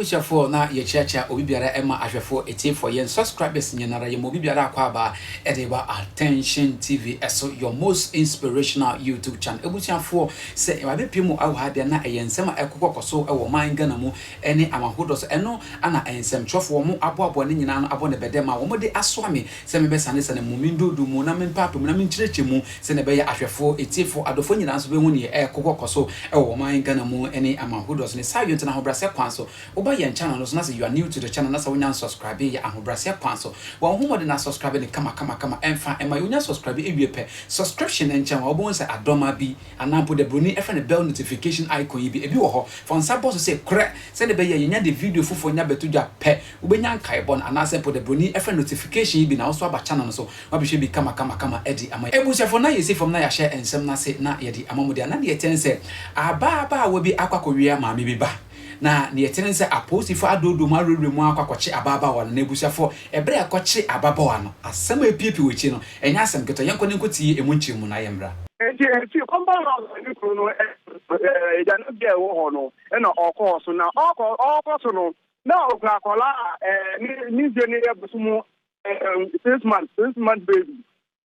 ebushafo na ye chiacha obi biara ema ahwefo etifo yen subscribers nyenara ye obi biara akwa aba edeba Attention TV eso your most inspirational YouTube channel ebushafo se wabe pimu awu hade na eyensema ekokokoso ewo man Ghana mu ene amahodo so eno ana ensem twofo mu aboabo ne nyina no abo ne bedema wo de asoame se mebesane se ne mumindudu mu na mempapo na menchireche mu se ne beye ahwefo etifo adofo nyina so be hu ne ekokokoso ewo man Ghana mu ene amahodo so ne sayo ntena hobrase kwanso oba yen channel no so na say you are new to the channel na say wonya subscribe ya ahobrase kwanso wo hu mo de na subscribe ne kama emfa ema wonya subscribe ewie pe subscription en channel obo say adoma bi anampo de broni efa ne bell notification icon yi bi ebi wo ho for sabo so say kre say ne be ye nya de video fufo nya betudwa pe ubenya nkai bon anase po de broni efa notification yi bi na also aba channel no so wabihwe bi kama edi ama ebusefo na yesi from na ya share ensem na say na ye di amamu de na de tense aba wo bi akwakowie ma me bi ba na ne yetene se apostifo adodo ma reremu akwakoche ababa wa na ebusiafo ebre akoche ababa wa no asem epiepi wechi no enya asem keto yenko ne nkotie emunchi mu na yemra enti compound ni kro no eja no bia wo ho no na okoso na okoso no na okwakola ni jeni ebusumu 6 months baby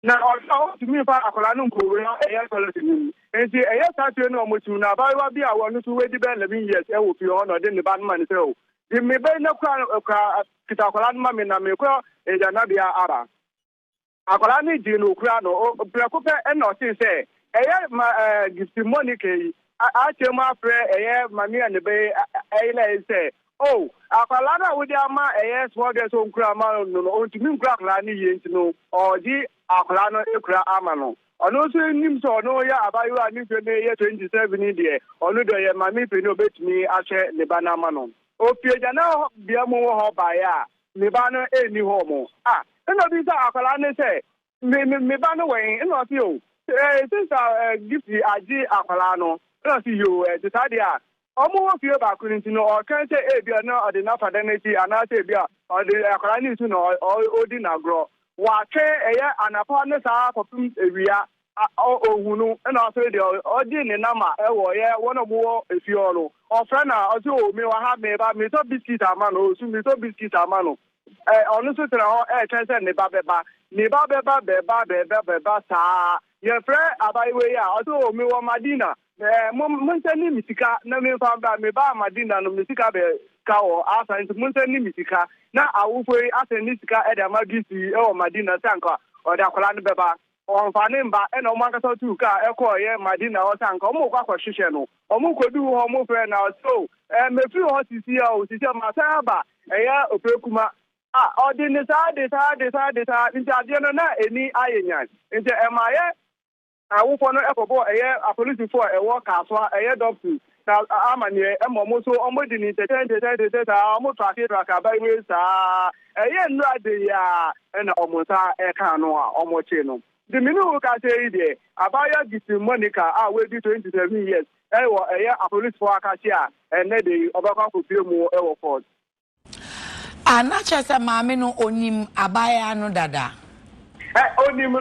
na also to me fa akola no ko we eya quality ni enti eya start no mo tu na ba wa bia wo no so we di ben 11 years e wo fi ho no de ne ba man se o di me be na kwa kita akola no ma me na me ko eja na bia ara akola ni di no kura no preko pe e no tin se eya gift money ke a chema pre eya mami ane be eya se oh akola na wo di ama eya small girls on kura ma no on to me kura akola ni yenti no oji akola no ekura ama no ono so nim so no ya abayo ani fe ne ye 27 ni de ono do ye mami pe no betumi ahwe ne ba na ama no opieja na bia mo ho ba ya ne ba no eni ho mo eno bi sa akola ne se me ba no wen eno fi o since gift aji akola no eno fi yo the side ya omo wo fi ba kunin no o kan se e bia no odi na fadanity ana se bia odi akola ni su no odi na gro wa ke eye anapa ne sa popum ewia ohunu na so de odi ne nama ewo ye wono mo efiolo o frana o so mi wa ha me ba mi so biscuit amano o su mi so biscuit amano onu so tra o kense ne ba beba sa ye fre abaiwe ya o so mi wa madina mun tani misika na mi fa ba me ba madina no misika be ka o asa nti mun tani misika na awufo asa ni sika e da magisi o madina tanka o da kola no beba on fane mba e no manka so tu ka e ko ye madina o tanka o mo kwa kwa hwehwe no o mo kodu ho mo fe na so me fi ho sisi o sisi ma sa ba e ya oprekuma o di ni sa de nti ade no na eni ayenyan nti e ma ye awufo no ekobo eye apolice for e wo ka so eye doctor na amanye emomo so omodi ni tete omo traffic aba iwe sa eye nnu ade ya na omonsa e kan no a omo che no the minu ka say ide abaya gift Monica we be 27 years e wo eye apolice for akachi ne de obakwa ko pie mu e wo ford anacha sa maame no onim abaya no dada onim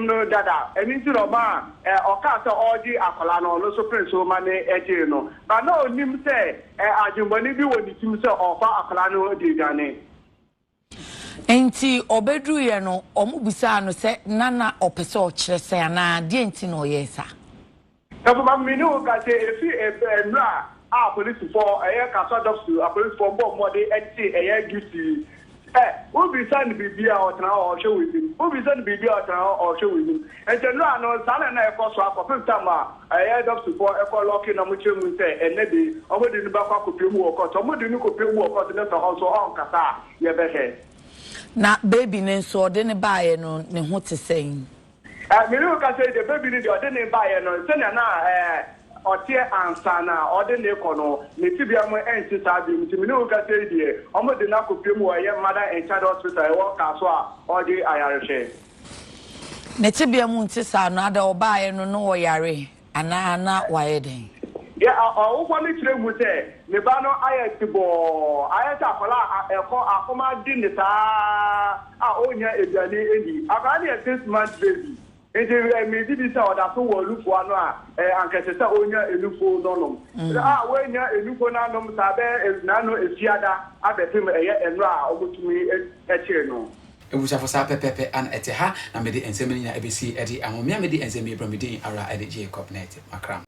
no dada eni ti ro ma oka so oji akola no no so prince o ma ne eje no ba na onim se ajumbani bi woni tim se ofa akola no di gane enti obedru ye no omubisa no se nana opese o kire se ana de enti no yesa so ma minu ka se efi enra police for kaso doctor police for more de enti gift Ubi send Bibia or now or show with him. Ubi send Bibia or show with him. And then no, San and I cost for 5 time. I had up to for a locking on which we say, and maybe over the back of you walk out, or the new copy walk out, and that's also on Kasa, your better. Na baby nenso de buy no ne ho te saying. Me look at the baby didn't buy no, send na otie ansana ode ne kono ne tibia mo enti sabi mtimi ne uka say die omo de na kopiem wo ye mother and child hospital e wo ka so a ode ayareshe ne tibia mu nti sa no ada oba no no wo yare ana wa ye den ya o wo ni kire mu se ne ba no ayetibo ayeta kola eko akoma di ne ta onya eduane eni akani 6 months baby nti me di bisa oda so wo lufu ano a ankese sa onya elufu nonom we nya elufu nanom sa be nano efiada abetim eye enro a obotumi ekire no ebusa sa pepepe an ete ha na me de ensemi nya ebesi edi amomia me de ensemi bromedi ara edi Jacob net makram